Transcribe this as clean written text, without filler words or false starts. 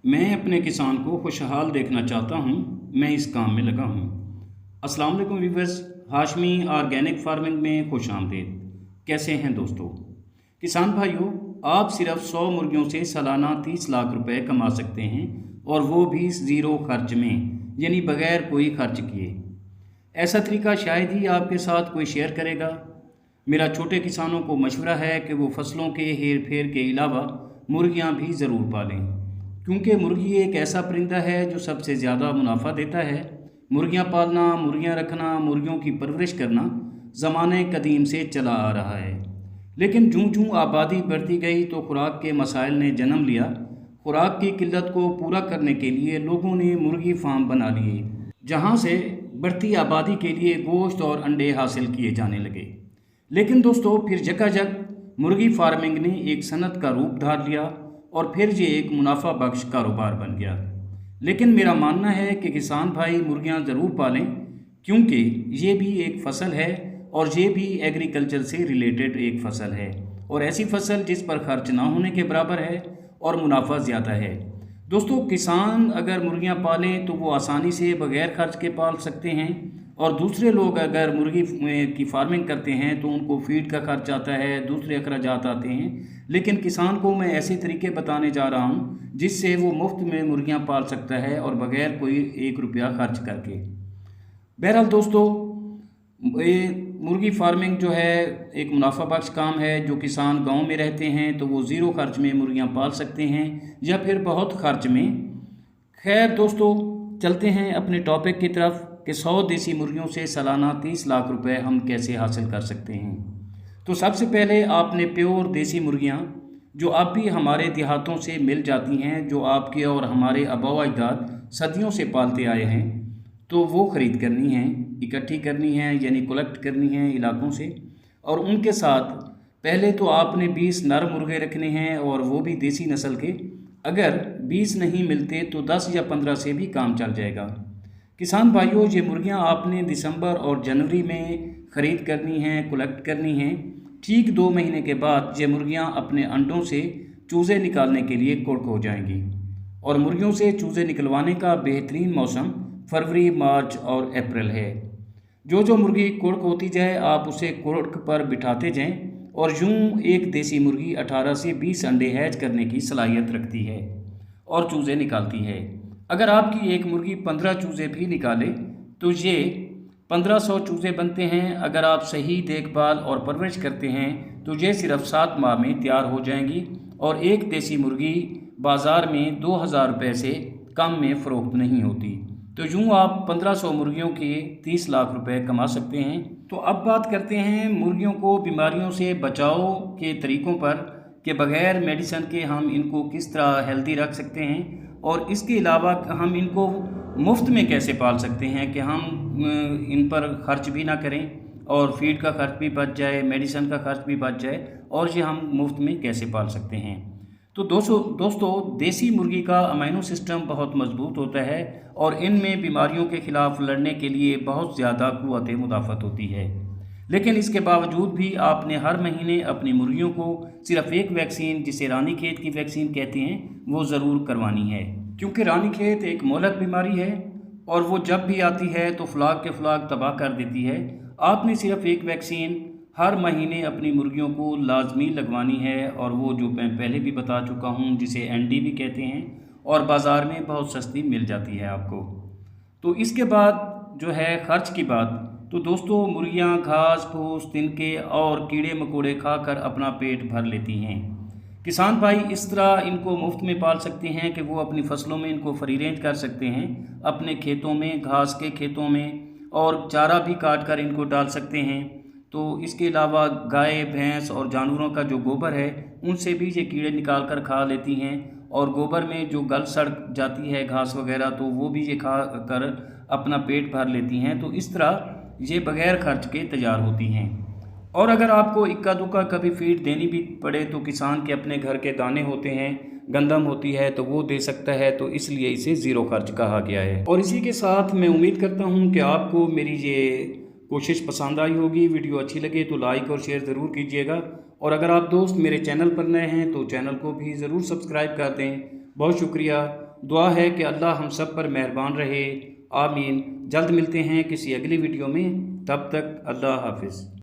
मैं अपने किसान को खुशहाल देखना चाहता हूँ। मैं इस काम में लगा हूँ। अस्सलाम वालेकुम व्यूअर्स, हाशमी ऑर्गेनिक फार्मिंग में खुश आमदीद। कैसे हैं दोस्तों? किसान भाइयों, आप सिर्फ 100 मुर्गियों से सालाना 30 लाख रुपए कमा सकते हैं, और वो भी ज़ीरो खर्च में, यानी बगैर कोई खर्च किए। ऐसा तरीका शायद ही आपके साथ कोई शेयर करेगा। मेरा छोटे किसानों को मशवरा है कि वो फसलों के हेर फेर के अलावा मुर्गियाँ भी ज़रूर पालें, क्योंकि मुर्गी एक ऐसा परिंदा है जो सबसे ज़्यादा मुनाफा देता है। मुर्गियाँ पालना, मुर्गियाँ रखना, मुर्गियों की परवरिश करना ज़माने कदीम से चला आ रहा है। लेकिन जूँ जूँ आबादी बढ़ती गई तो खुराक के मसाइल ने जन्म लिया। खुराक की किल्लत को पूरा करने के लिए लोगों ने मुर्गी फार्म बना लिए, जहाँ से बढ़ती आबादी के लिए गोश्त और अंडे हासिल किए जाने लगे। लेकिन दोस्तों, फिर जगह मुर्गी फार्मिंग ने एक सनत का रूप धार लिया, और फिर ये एक मुनाफा बख्श कारोबार बन गया। लेकिन मेरा मानना है कि किसान भाई मुर्गियां ज़रूर पालें, क्योंकि ये भी एक फ़सल है, और ये भी एग्रीकल्चर से रिलेटेड एक फ़सल है, और ऐसी फ़सल जिस पर खर्च ना होने के बराबर है और मुनाफा ज़्यादा है। दोस्तों, किसान अगर मुर्गियां पालें तो वो आसानी से बगैर खर्च के पाल सकते हैं, और दूसरे लोग अगर मुर्गी की फार्मिंग करते हैं तो उनको फीड का खर्च आता है, दूसरे अखराजात आते हैं। लेकिन किसान को मैं ऐसे तरीके बताने जा रहा हूं जिससे वो मुफ्त में मुर्गियां पाल सकता है, और बगैर कोई 1 रुपया खर्च करके। बहरहाल दोस्तों, ये मुर्गी फार्मिंग जो है एक मुनाफा बख्श काम है। जो किसान गांव में रहते हैं तो वो ज़ीरो खर्च में मुर्गियां पाल सकते हैं, या फिर बहुत खर्च में। खैर दोस्तों, चलते हैं अपने टॉपिक की तरफ कि 100 देसी मुर्गियों से सालाना 30 लाख रुपए हम कैसे हासिल कर सकते हैं। तो सबसे पहले आपने प्योर देसी मुर्गियां, जो अब भी हमारे देहातों से मिल जाती हैं, जो आपके और हमारे आबा अजदाद सदियों से पालते आए हैं, तो वो ख़रीद करनी है, इकट्ठी करनी है, यानी कलेक्ट करनी है इलाकों से। और उनके साथ पहले तो आपने 20 नर मुर्गे रखने हैं, और वो भी देसी नस्ल के। अगर 20 नहीं मिलते तो 10 या 15 से भी काम चल जाएगा। किसान भाइयों, ये मुर्गियां आपने दिसंबर और जनवरी में ख़रीद करनी हैं, कलेक्ट करनी हैं। ठीक 2 महीने के बाद ये मुर्गियां अपने अंडों से चूज़े निकालने के लिए कुड़क हो जाएंगी। और मुर्गियों से चूज़े निकलवाने का बेहतरीन मौसम फरवरी, मार्च और अप्रैल है। जो मुर्गी कुड़क होती जाए आप उसे कुड़क पर बिठाते जाएं, और यूं एक देसी मुर्गी 18 से 20 अंडे हैच करने की सलाहियत रखती है और चूज़े निकालती है। अगर आपकी एक मुर्गी 15 चूज़े भी निकाले तो ये 1500 चूज़े बनते हैं। अगर आप सही देखभाल और परवरिश करते हैं तो ये सिर्फ 7 माह में तैयार हो जाएंगी, और एक देसी मुर्गी बाज़ार में 2000 रुपये से कम में फ़रोख्त नहीं होती। तो यूँ आप 1500 मुर्गियों के 30 लाख रुपए कमा सकते हैं। तो अब बात करते हैं मुर्गियों को बीमारियों से बचाव के तरीक़ों पर, कि बग़ैर मेडिसन के हम इनको किस तरह हेल्दी रख सकते हैं, और इसके अलावा हम इनको मुफ्त में कैसे पाल सकते हैं कि हम इन पर ख़र्च भी ना करें, और फीड का खर्च भी बच जाए, मेडिसन का खर्च भी बच जाए, और ये हम मुफ्त में कैसे पाल सकते हैं। तो दोस्तों, देसी मुर्गी का अमाइनो सिस्टम बहुत मजबूत होता है, और इनमें बीमारियों के ख़िलाफ़ लड़ने के लिए बहुत ज़्यादा क़ुव्वत मुदाफ़त होती है। लेकिन इसके बावजूद भी आपने हर महीने अपनी मुर्गियों को सिर्फ एक वैक्सीन, जिसे रानीखेत की वैक्सीन कहते हैं, वो ज़रूर करवानी है, क्योंकि रानीखेत एक मोहलक बीमारी है, और वो जब भी आती है तो फ्लाग के फ्लाग तबाह कर देती है। आपने सिर्फ एक वैक्सीन हर महीने अपनी मुर्गियों को लाजमी लगवानी है, और वो जो मैं पहले भी बता चुका हूँ, जिसे एनडी भी कहते हैं, और बाज़ार में बहुत सस्ती मिल जाती है आपको। तो इसके बाद जो है ख़र्च की बात, तो दोस्तों, मुर्गियाँ घास फूस, तिनके और कीड़े मकोड़े खाकर अपना पेट भर लेती हैं। किसान भाई इस तरह इनको मुफ्त में पाल सकते हैं कि वो अपनी फसलों में इनको फ्री रेंज कर सकते हैं, अपने खेतों में, घास के खेतों में, और चारा भी काट कर इनको डाल सकते हैं। तो इसके अलावा गाय, भैंस और जानवरों का जो गोबर है, उनसे भी ये कीड़े निकाल कर खा लेती हैं, और गोबर में जो गल सड़ जाती है घास वगैरह, तो वो भी ये खा कर अपना पेट भर लेती हैं। तो इस तरह ये बग़ैर खर्च के तैयार होती हैं। और अगर आपको इक्का दुक्का कभी फीड देनी भी पड़े तो किसान के अपने घर के दाने होते हैं, गंदम होती है, तो वो दे सकता है। तो इसलिए इसे ज़ीरो खर्च कहा गया है। और इसी के साथ मैं उम्मीद करता हूँ कि आपको मेरी ये कोशिश पसंद आई होगी। वीडियो अच्छी लगे तो लाइक और शेयर ज़रूर कीजिएगा, और अगर आप दोस्त मेरे चैनल पर नए हैं तो चैनल को भी ज़रूर सब्सक्राइब कर दें। बहुत शुक्रिया। दुआ है कि अल्लाह हम सब पर मेहरबान रहे। आमीन। जल्द मिलते हैं किसी अगली वीडियो में, तब तक अल्लाह हाफिज़।